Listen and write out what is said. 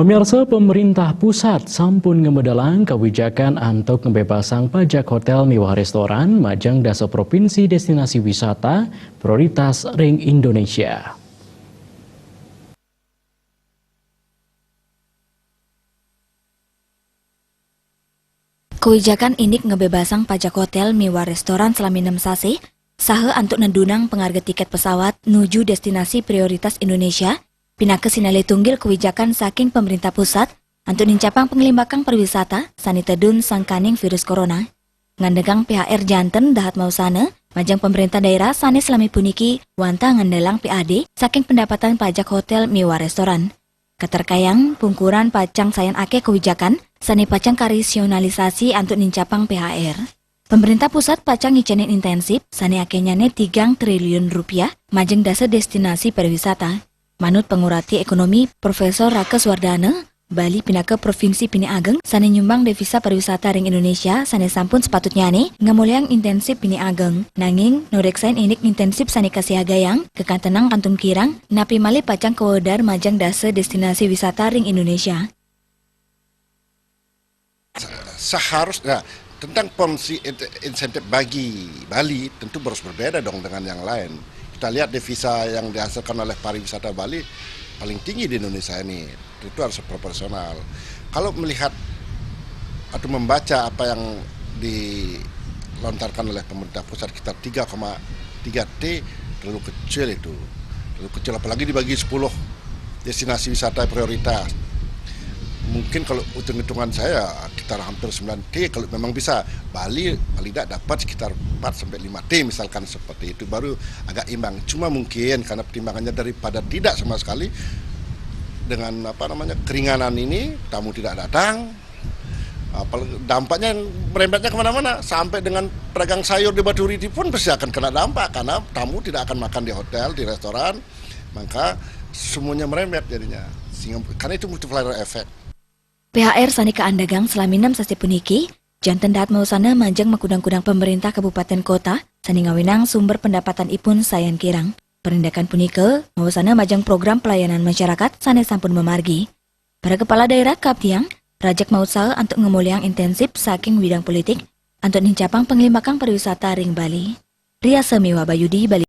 Pemirsa, pemerintah pusat sampun ngemedalang kebijakan untuk ngebebasan pajak hotel mewah restoran majang dasa provinsi destinasi wisata prioritas ring Indonesia. Kebijakan ini ngebebasan pajak hotel mewah restoran selama 6 sasi, saha untuk nendunang pengarga tiket pesawat nuju destinasi prioritas Indonesia, pinaka sinale tunggil kebijakan saking pemerintah pusat untuk nincapang pengelimbakan perwisata sanitedun sangkaning virus corona. Ngandegang PHR janten dahat mau sana, majang pemerintah daerah sane selami puniki wanta ngandelang PAD saking pendapatan pajak hotel mewah restoran. Keterkayang pungkuran pacang sayan ake kebijakan sani pacang karisionalisasi untuk nincapang PHR. Pemerintah pusat pacang ngicenin intensif sani akenyane 3 triliun rupiah majeng dasa destinasi pariwisata. Manut pengurati ekonomi Profesor Raka Swardana, Bali pinaka Provinsi Pini Ageng sani nyumbang devisa pariwisata ring Indonesia sani sampun sepatutnya nih ngamuliang intensif Pini Ageng. Nanging noreksain indik intensif sani kasihagayang kekantenang kantung kirang napi mali pacang kewedar majang dasa destinasi wisata ring Indonesia. Seharusnya tentang porsi insentif bagi Bali tentu harus berbeda dong dengan yang lain. Kita lihat devisa yang dihasilkan oleh pariwisata Bali paling tinggi di Indonesia ini, itu harus proporsional. Kalau melihat atau membaca apa yang dilontarkan oleh pemerintah pusat sekitar 3,3 T, terlalu kecil itu, terlalu kecil apalagi dibagi 10 destinasi wisata prioritas. Mungkin kalau hitung-hitungan saya sekitar hampir 9T kalau memang bisa. Bali paling tidak dapat sekitar 4-5 T misalkan seperti itu, baru agak imbang. Cuma mungkin karena pertimbangannya daripada tidak sama sekali dengan keringanan ini tamu tidak datang, dampaknya merembetnya kemana-mana sampai dengan pedagang sayur di Baturiti pun pasti akan kena dampak karena tamu tidak akan makan di hotel, di restoran, maka semuanya merembet jadinya. Karena itu multiplier effect. PHR sani kaandagang selami 6 sasi puniki, janten dahat mau sana manjang makudang-kudang pemerintah kabupaten kota, sani ngawinang sumber pendapatan ipun sayan kirang. Perindakan punike, mau sana majang program pelayanan masyarakat sani sampun memargi. Para kepala daerah kaptiang, rajak mau usaha untuk ngemuliang intensif saking bidang politik, untuk nincapang penglimbakang pariwisata ring Bali. Ria Semiwa Bayudi, Bali.